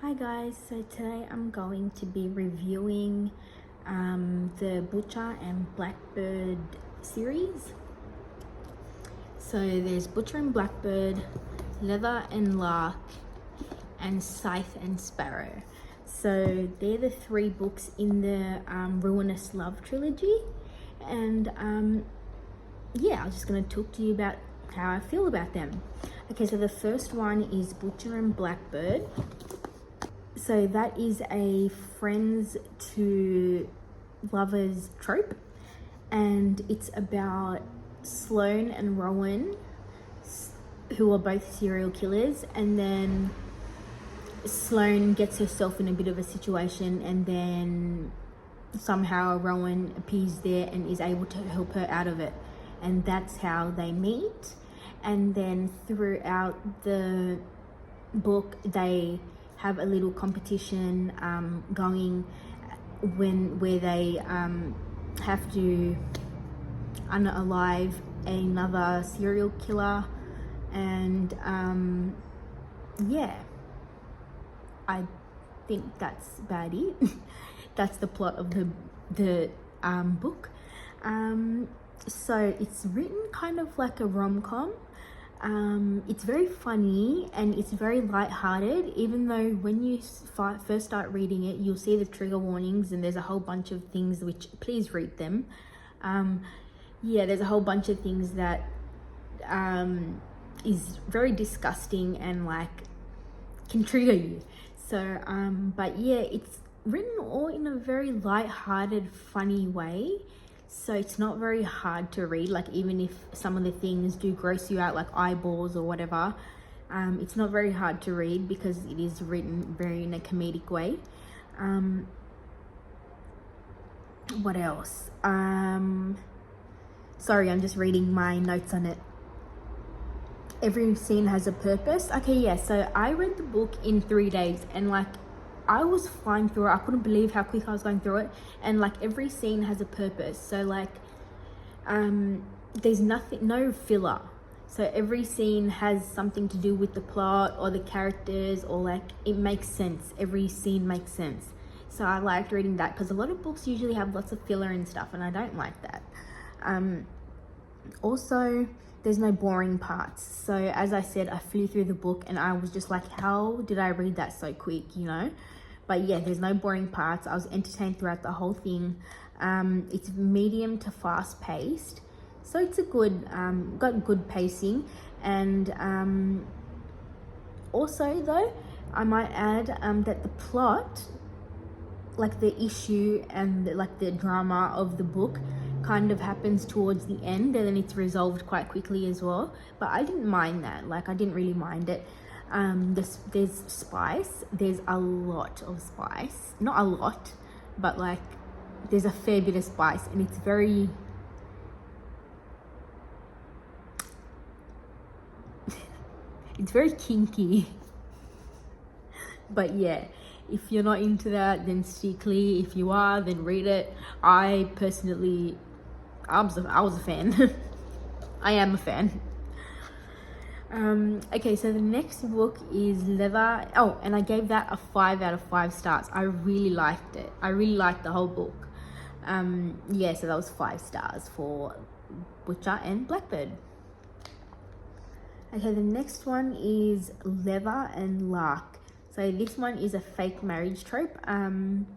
Hi guys, so today I'm going to be reviewing the Butcher and Blackbird series. So there's Butcher and Blackbird, Leather and Lark, and Scythe and Sparrow. So they're the three books in the Ruinous Love Trilogy. And yeah, I'm just going to talk to you about how I feel about them. Okay, so the first one is Butcher and Blackbird. So that is a friends to lovers trope, and it's about Sloane and Rowan, who are both serial killers, and then Sloane gets herself in a bit of a situation, and then somehow Rowan appears there and is able to help her out of it, and that's how they meet. And then throughout the book they have a little competition going where they have to unalive another serial killer, and yeah, I think that's about it. That's the plot of the book. So it's written kind of like a rom-com. It's very funny and it's very light-hearted, even though when you first start reading it, you'll see the trigger warnings and there's a whole bunch of things which, please read them. Yeah, there's a whole bunch of things that is very disgusting and like can trigger you. So but yeah, it's written all in a very light-hearted, funny way. So it's not very hard to read, like even if some of the things do gross you out, like eyeballs or whatever, it's not very hard to read because it is written very in a comedic way. What else? Sorry, I'm just reading my notes on it. Every scene has a purpose. Okay, yeah, so I read the book in 3 days and like I was flying through it. I couldn't believe how quick I was going through it. And like every scene has a purpose. So like there's no filler. So every scene has something to do with the plot or the characters, or like it makes sense. Every scene makes sense. So I liked reading that because a lot of books usually have lots of filler and stuff, and I don't like that. Also, there's no boring parts. So as I said, I flew through the book and I was just like, how did I read that so quick, you know? But yeah, there's no boring parts. I was entertained throughout the whole thing. It's medium to fast paced, so it's a good got good pacing. And also though, I might add that the plot, like the issue and like the drama of the book, kind of happens towards the end, and then it's resolved quite quickly as well. But I didn't mind that. Like I didn't really mind it. There's spice. There's a lot of spice. Not a lot, but like there's a fair bit of spice, and it's very it's very kinky. But yeah, if you're not into that, then stick clear. If you are, then read it. I personally, I was a fan. I am a fan. Okay, so the next book is Leather. Oh, and I gave that a 5 out of 5 stars. I really liked it. I really liked the whole book. Yeah, so that was 5 stars for Butcher and Blackbird. Okay, the next one is Leather and Lark. So this one is a fake marriage trope, and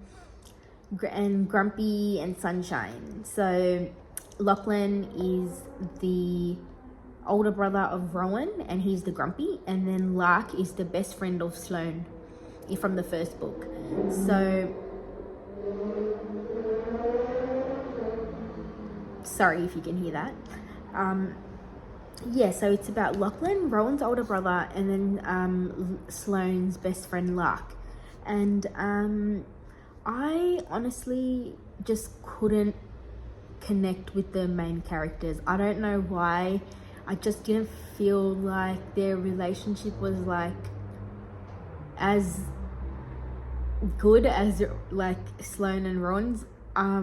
Grumpy and Sunshine. So Lachlan is the older brother of Rowan and he's the grumpy, and then Lark is the best friend of Sloane from the first book. So sorry if you can hear that. Yeah, so it's about Lachlan, Rowan's older brother, and then Sloane's best friend Lark. And I honestly just couldn't connect with the main characters. I don't know why. I just didn't feel like their relationship was like as good as like Sloane and Ron's. I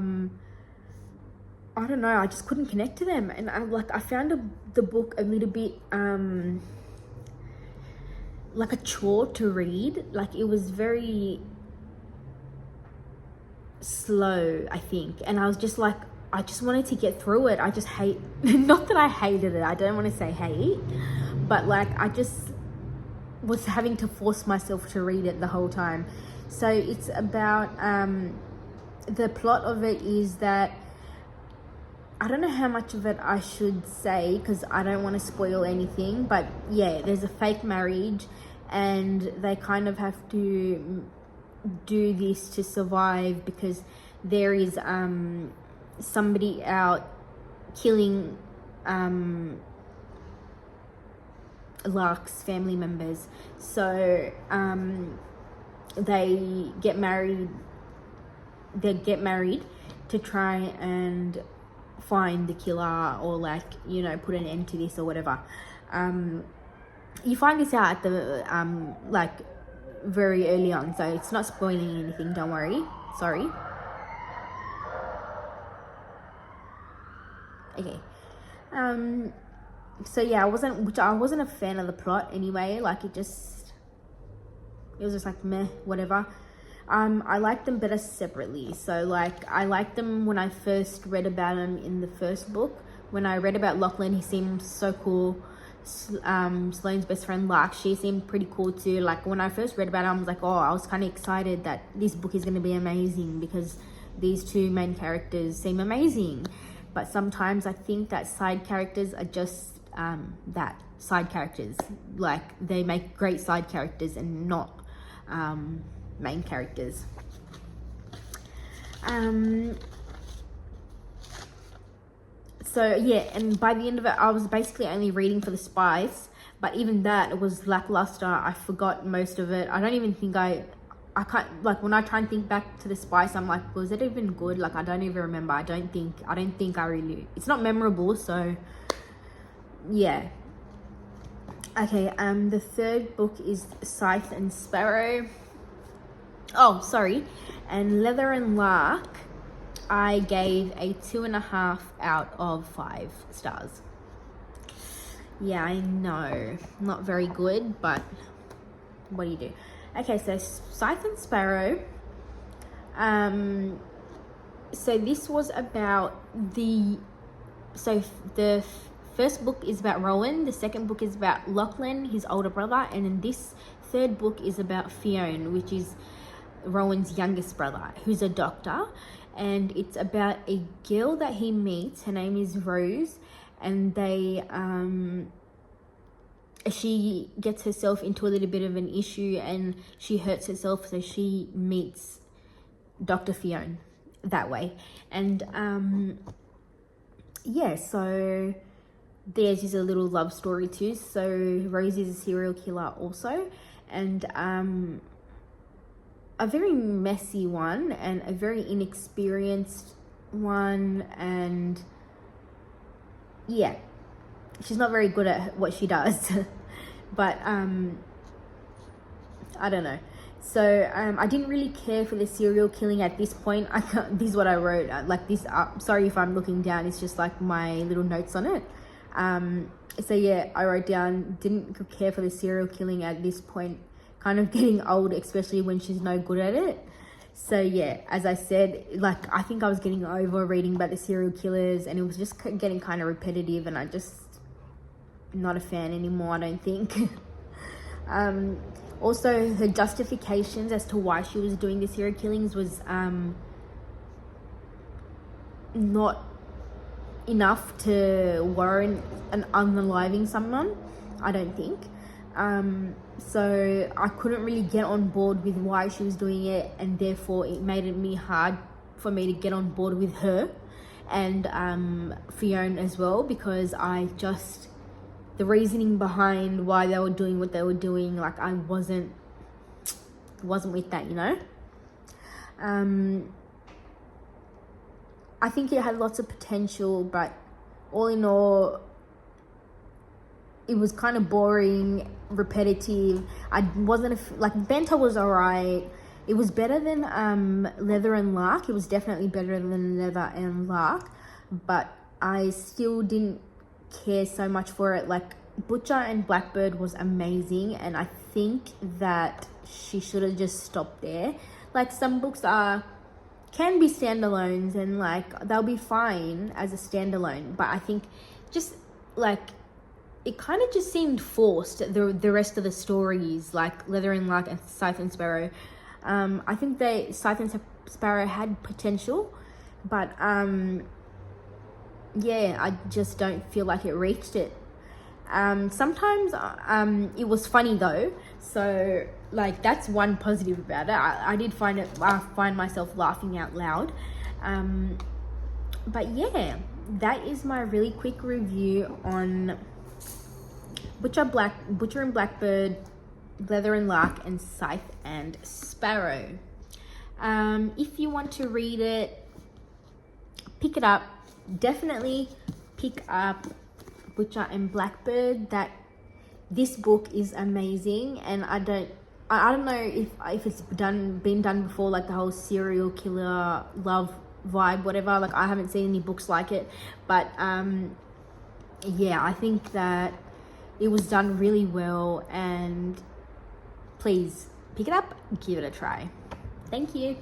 don't know, I just couldn't connect to them, and I found the book a little bit like a chore to read. Like it was very slow, I think, and I was just like, I just wanted to get through it. I just hate not that I hated it, I don't want to say hate, but like I just was having to force myself to read it the whole time. So it's about the plot of it is that, I don't know how much of it I should say because I don't want to spoil anything, but yeah, there's a fake marriage and they kind of have to do this to survive because there is somebody out killing Lark's family members. So they get married to try and find the killer, or like, you know, put an end to this or whatever. You find this out at the like very early on, so it's not spoiling anything, don't worry. Sorry. Okay. So yeah, I wasn't a fan of the plot anyway. Like it was just like meh, whatever. I liked them better separately. So like I liked them when I first read about them in the first book. When I read about Lachlan, he seemed so cool. Sloane's best friend Lark, she seemed pretty cool too. Like when I first read about it, I was like, oh, I was kind of excited that this book is going to be amazing because these two main characters seem amazing. But sometimes I think that side characters are just that, side characters. Like they make great side characters and not main characters. So yeah, and by the end of it, I was basically only reading for the spice, but even that, it was lackluster. I forgot most of it. I don't even think I can't, like when I try and think back to the spice, I'm like, was it even good? Like I don't even remember. I don't think I really, it's not memorable. So yeah. Okay, the third book is Scythe and Sparrow. Oh, sorry. And Leather and Lark, I gave a 2.5 out of 5 stars. Yeah, I know, not very good, but what do you do? Okay, so Scythe and Sparrow. So this was about the first book is about Rowan, the second book is about Lachlan, his older brother, and then this third book is about Fionn, which is Rowan's youngest brother, who's a doctor. And it's about a girl that he meets. Her name is Rose, and she gets herself into a little bit of an issue and she hurts herself, so she meets Dr. Fionn that way. And yeah, so theirs is a little love story too. So Rose is a serial killer also, and a very messy one and a very inexperienced one, and yeah, she's not very good at what she does. But I don't know. So I didn't really care for the serial killing at this point. This is what I wrote, like this. Sorry if I'm looking down, it's just like my little notes on it. So yeah, I wrote down, didn't care for the serial killing at this point. Kind of getting old, especially when she's no good at it. So yeah, as I said, like I think I was getting over reading about the serial killers, and it was just getting kind of repetitive, and I just not a fan anymore, I don't think. Also, her justifications as to why she was doing the serial killings was not enough to warrant an unaliving someone, I don't think. So I couldn't really get on board with why she was doing it, and therefore it made it hard for me to get on board with her and Fionn as well, because the reasoning behind why they were doing what they were doing, like I wasn't with that, you know. I think it had lots of potential, but all in all, it was kind of boring, repetitive. I wasn't like Benta was alright. It was better than Leather and Lark. It was definitely better than Leather and Lark, but I still didn't care so much for it. Like Butcher and Blackbird was amazing, and I think that she should have just stopped there. Like, some books can be standalones, and like they'll be fine as a standalone, but I think just like it kind of just seemed forced, the rest of the stories, like Leather and Lark and Scythe and Sparrow. I think Scythe and Sparrow had potential, but yeah, I just don't feel like it reached it. Sometimes it was funny though, so like that's one positive about it. I did find myself laughing out loud. But yeah, that is my really quick review on Butcher and Blackbird, Leather and Lark, and Scythe and Sparrow. If you want to read it, pick it up. Definitely pick up Butcher and Blackbird. This book is amazing, and I don't know if it's been done before, like the whole serial killer love vibe, whatever. Like, I haven't seen any books like it, but yeah, I think that it was done really well, and please pick it up, give it a try. Thank you.